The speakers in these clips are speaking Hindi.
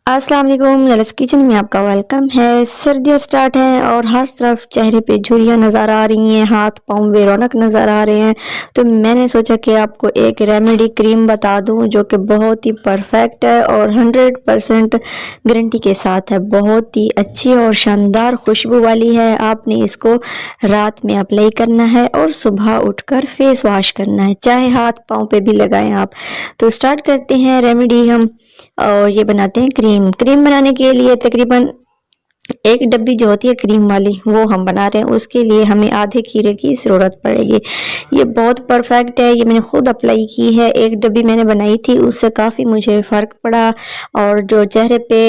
अस्सलाम वालेकुम। ललिस किचन में आपका वेलकम है। सर्दियाँ स्टार्ट हैं और हर तरफ चेहरे पे झुर्रियाँ नज़र आ रही हैं, हाथ पाँव में रौनक नज़र आ रहे हैं। तो मैंने सोचा कि आपको एक रेमेडी क्रीम बता दूं जो कि बहुत ही परफेक्ट है और 100% गारंटी के साथ है। बहुत ही अच्छी और शानदार खुशबू वाली है। आपने इसको रात में अप्लाई करना है और सुबह उठकर फेस वॉश करना है, चाहे हाथ पाँव पे भी लगाएं आप। तो स्टार्ट करते हैं रेमेडी हम, और ये बनाते हैं क्रीम बनाने के लिए तकरीबन एक डब्बी जो होती है क्रीम वाली वो हम बना रहे हैं। उसके लिए हमें आधे खीरे की ज़रूरत पड़ेगी। ये बहुत परफेक्ट है, ये मैंने खुद अप्लाई की है। एक डब्बी मैंने बनाई थी, उससे काफ़ी मुझे फ़र्क पड़ा। और जो चेहरे पे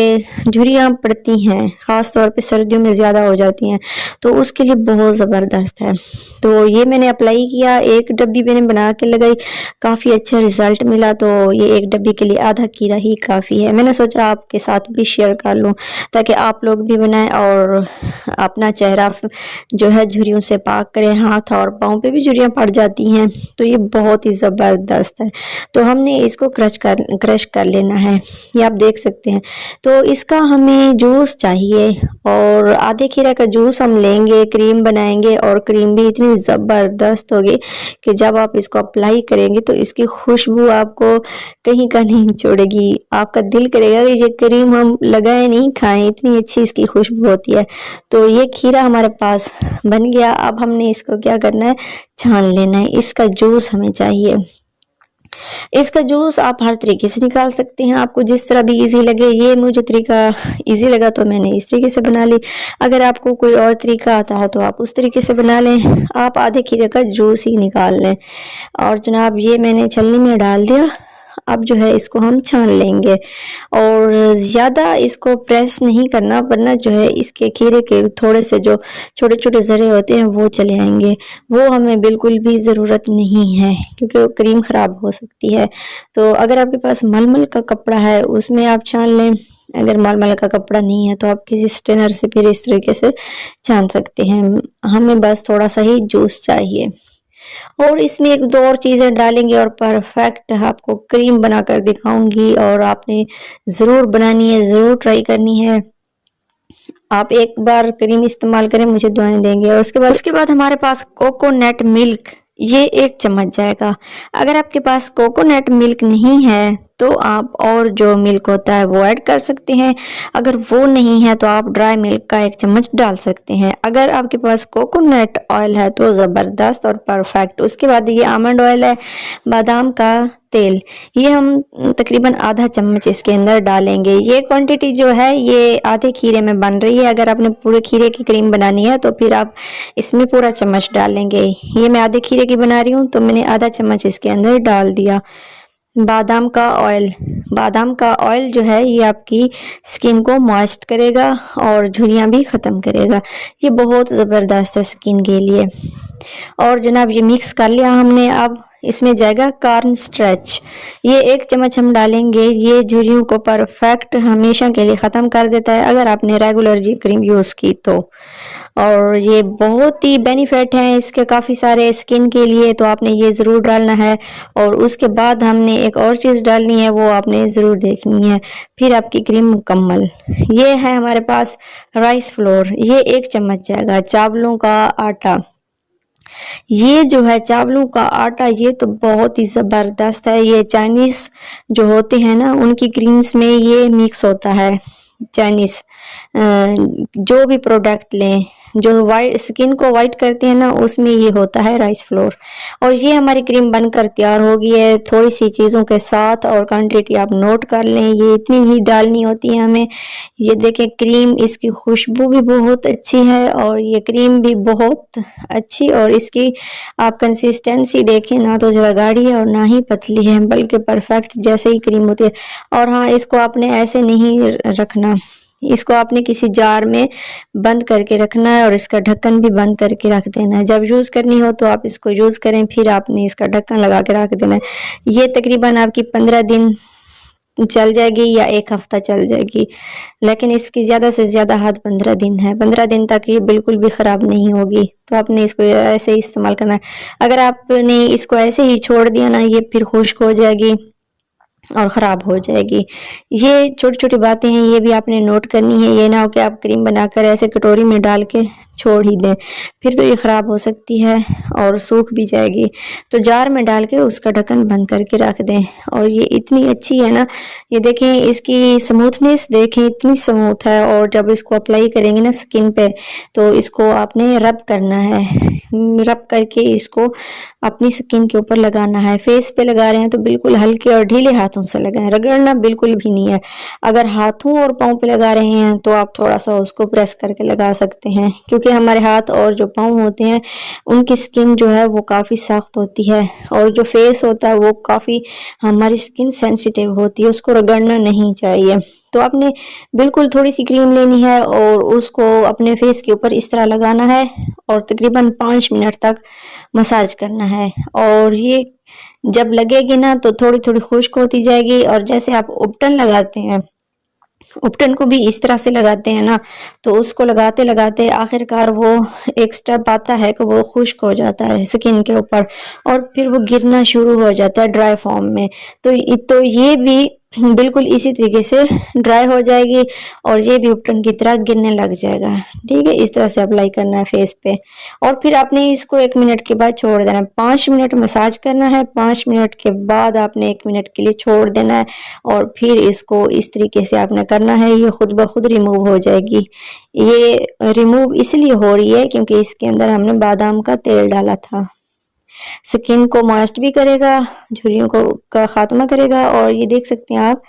झुर्रियाँ पड़ती हैं, ख़ास तौर पे सर्दियों में ज़्यादा हो जाती हैं, तो उसके लिए बहुत ज़बरदस्त है। तो ये मैंने अप्लाई किया, एक डब्बी मैंने बना के लगाई, काफ़ी अच्छा रिज़ल्ट मिला। तो ये एक डब्बी के लिए आधा खीरा ही काफ़ी है। मैंने सोचा आपके साथ भी शेयर कर लूँ ताकि आप लोग भी बनाएं और अपना चेहरा जो है झुर्रियों से पाक करें। हाथ और पाँव पे भी झुर्रियाँ पड़ जाती हैं, तो ये बहुत ही ज़बरदस्त है। तो हमने इसको क्रश कर लेना है, ये आप देख सकते हैं। तो इसका हमें जूस चाहिए और आधे खीरा का जूस हम लेंगे, क्रीम बनाएंगे। और क्रीम भी इतनी ज़बरदस्त होगी कि जब आप इसको अप्लाई करेंगे तो इसकी खुशबू आपको कहीं का नहीं छोड़ेगी। आपका दिल करेगा कि ये क्रीम हम लगाए नहीं खाएं, इतनी अच्छी इसकी खुशबू होती है। तो ये खीरा हमारे पास बन गया। अब हमने इसको क्या करना है, छान लेना है। इसका जूस हमें चाहिए। इसका जूस आप हर तरीके से निकाल सकते हैं, आपको जिस तरह भी इजी लगे। ये मुझे तरीका इजी लगा तो मैंने इस तरीके से बना ली। अगर आपको कोई और तरीका आता है तो आप उस तरीके से बना लें। आप आधे खीरे का जूस ही निकाल लें। और जनाब ये मैंने छलनी में डाल दिया। अब जो है इसको हम छान लेंगे और ज़्यादा इसको प्रेस नहीं करना, वरना जो है इसके खीरे के थोड़े से जो छोटे छोटे ज़रे होते हैं वो चले आएंगे। वो हमें बिल्कुल भी ज़रूरत नहीं है क्योंकि क्रीम ख़राब हो सकती है। तो अगर आपके पास मलमल का कपड़ा है उसमें आप छान लें। अगर मलमल का कपड़ा नहीं है तो आप किसी स्ट्रेनर से फिर इस तरीके से छान सकते हैं। हमें बस थोड़ा सा ही जूस चाहिए और इसमें एक दो और चीज़ें डालेंगे और परफेक्ट आपको क्रीम बनाकर दिखाऊंगी। और आपने ज़रूर बनानी है, ज़रूर ट्राई करनी है। आप एक बार क्रीम इस्तेमाल करें, मुझे दुआएं देंगे। और उसके बाद हमारे पास कोकोनट मिल्क, ये 1 चम्मच जाएगा। अगर आपके पास कोकोनट मिल्क नहीं है तो आप और जो मिल्क होता है वो ऐड कर सकते हैं। अगर वो नहीं है तो आप ड्राई मिल्क का 1 चम्मच डाल सकते हैं। अगर आपके पास कोकोनट ऑयल है तो ज़बरदस्त और परफेक्ट। उसके बाद ये आमंड ऑयल है, बादाम का तेल, ये हम तकरीबन आधा चम्मच इसके अंदर डालेंगे। ये क्वांटिटी जो है ये आधे खीरे में बन रही है। अगर आपने पूरे खीरे की क्रीम बनानी है तो फिर आप इसमें पूरा चम्मच डालेंगे। ये मैं आधे खीरे की बना रही हूँ तो मैंने आधा चम्मच इसके अंदर डाल दिया। बादाम का ऑयल जो है ये आपकी स्किन को मॉइस्ट करेगा और झुर्रियाँ भी ख़त्म करेगा। ये बहुत ज़बरदस्त है स्किन के लिए। और जनाब ये मिक्स कर लिया हमने। अब इसमें जाएगा कॉर्न स्ट्रेच, ये 1 चम्मच हम डालेंगे। ये झुर्रियों को परफेक्ट हमेशा के लिए ख़त्म कर देता है अगर आपने रेगुलर ये क्रीम यूज़ की तो। और ये बहुत ही बेनिफिट हैं इसके काफ़ी सारे स्किन के लिए, तो आपने ये ज़रूर डालना है। और उसके बाद हमने एक और चीज़ डालनी है, वो आपने ज़रूर देखनी है, फिर आपकी क्रीम मुकम्मल। ये है हमारे पास राइस फ्लोर, ये 1 चम्मच जाएगा। चावलों का आटा, ये जो है चावलों का आटा, ये तो बहुत ही ज़बरदस्त है। ये चाइनीज़ जो होते हैं ना उनकी क्रीम्स में ये मिक्स होता है। चाइनीज़ जो भी प्रोडक्ट लें जो वाइट स्किन को वाइट करते हैं ना, उसमें ये होता है राइस फ्लोर। और ये हमारी क्रीम बनकर तैयार हो गई है थोड़ी सी चीज़ों के साथ। और क्वांटिटी आप नोट कर लें, ये इतनी ही डालनी होती है हमें। ये देखें क्रीम, इसकी खुशबू भी बहुत अच्छी है और ये क्रीम भी बहुत अच्छी। और इसकी आप कंसिस्टेंसी देखें ना तो ज़रा गाढ़ी है और ना ही पतली है, बल्कि परफेक्ट जैसे ही क्रीम होती है। और हाँ, इसको आपने ऐसे नहीं रखना, इसको आपने किसी जार में बंद करके रखना है और इसका ढक्कन भी बंद करके रख देना है। जब यूज़ करनी हो तो आप इसको यूज़ करें, फिर आपने इसका ढक्कन लगा के रख देना है। ये तकरीबन आपकी 15 दिन चल जाएगी या 1 हफ्ता चल जाएगी, लेकिन इसकी ज़्यादा से ज़्यादा हद 15 दिन है। 15 दिन तक ये बिल्कुल भी ख़राब नहीं होगी। तो आपने इसको ऐसे ही इस्तेमाल करना है। अगर आपने इसको ऐसे ही छोड़ दिया ना, ये फिर खुश्क हो जाएगी और ख़राब हो जाएगी। ये छोटी छोटी बातें हैं, ये भी आपने नोट करनी है। ये ना हो कि आप क्रीम बनाकर ऐसे कटोरी में डाल के छोड़ ही दें, फिर तो ये ख़राब हो सकती है और सूख भी जाएगी। तो जार में डाल के उसका ढक्कन बंद करके रख दें। और ये इतनी अच्छी है ना, ये देखें इसकी स्मूथनेस देखें, इतनी स्मूथ है। और जब इसको अप्लाई करेंगे ना स्किन पे, तो इसको आपने रब करना है, रब करके इसको अपनी स्किन के ऊपर लगाना है। फेस पे लगा रहे हैं तो बिल्कुल हल्के और ढीले हाथों से लगाएं, रगड़ना बिल्कुल भी नहीं है। अगर हाथों और पाँव पे लगा रहे हैं तो आप थोड़ा सा उसको प्रेस करके लगा सकते हैं, क्योंकि हमारे हाथ और जो पाँव होते हैं उनकी स्किन जो है वो काफ़ी सख्त होती है, और जो फेस होता है वो काफ़ी, हमारी स्किन सेंसिटिव होती है, उसको रगड़ना नहीं चाहिए। तो आपने बिल्कुल थोड़ी सी क्रीम लेनी है और उसको अपने फेस के ऊपर इस तरह लगाना है और तकरीबन 5 मिनट तक मसाज करना है। और ये जब लगेगी ना तो थोड़ी थोड़ी खुश्क होती जाएगी। और जैसे आप उपटन लगाते हैं, उपटन को भी इस तरह से लगाते हैं ना, तो उसको लगाते लगाते आखिरकार वो एक स्टेप आता है कि वो खुश्क हो जाता है स्किन के ऊपर, और फिर वो गिरना शुरू हो जाता है ड्राई फॉर्म में। तो ये भी बिल्कुल इसी तरीके से ड्राई हो जाएगी और ये भी उपटन की तरह गिरने लग जाएगा। ठीक है, इस तरह से अप्लाई करना है फेस पे। और फिर आपने इसको 1 मिनट के बाद छोड़ देना है। 5 मिनट मसाज करना है, 5 मिनट के बाद आपने 1 मिनट के लिए छोड़ देना है। और फिर इसको इस तरीके से आपने करना है, ये खुद ब खुद रिमूव हो जाएगी। ये रिमूव इसलिए हो रही है क्योंकि इसके अंदर हमने बादाम का तेल डाला था। स्किन को मॉइस्ट भी करेगा, झुर्रियों को का खात्मा करेगा। और ये देख सकते हैं आप,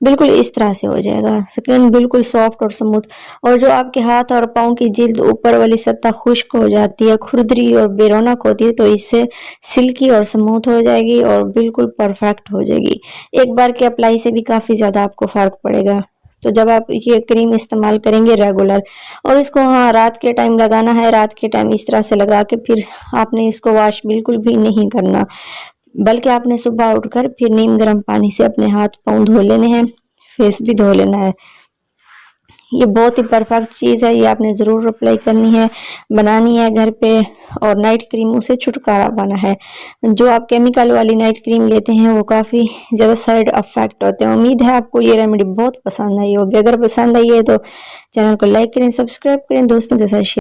बिल्कुल इस तरह से हो जाएगा, स्किन बिल्कुल सॉफ्ट और स्मूथ। और जो आपके हाथ और पाँव की जिल्द ऊपर वाली सतह खुश्क हो जाती है, खुरदरी और बेरौनक होती है, तो इससे सिल्की और स्मूथ हो जाएगी और बिल्कुल परफेक्ट हो जाएगी। एक बार के अप्लाई से भी काफ़ी ज़्यादा आपको फ़र्क पड़ेगा। तो जब आप ये क्रीम इस्तेमाल करेंगे रेगुलर, और इसको हाँ रात के टाइम लगाना है, रात के टाइम इस तरह से लगा के फिर आपने इसको वॉश बिल्कुल भी नहीं करना, बल्कि आपने सुबह उठकर फिर नीम गर्म पानी से अपने हाथ पाँव धो लेने हैं, फेस भी धो लेना है। ये बहुत ही परफेक्ट चीज़ है, ये आपने ज़रूर अप्लाई करनी है, बनानी है घर पे। और नाइट क्रीमों से छुटकारा पाना है। जो आप केमिकल वाली नाइट क्रीम लेते हैं वो काफ़ी ज़्यादा साइड इफ़ेक्ट होते हैं। उम्मीद है आपको ये रेमेडी बहुत पसंद आई होगी। अगर पसंद आई है तो चैनल को लाइक करें, सब्सक्राइब करें, दोस्तों के साथ शेयर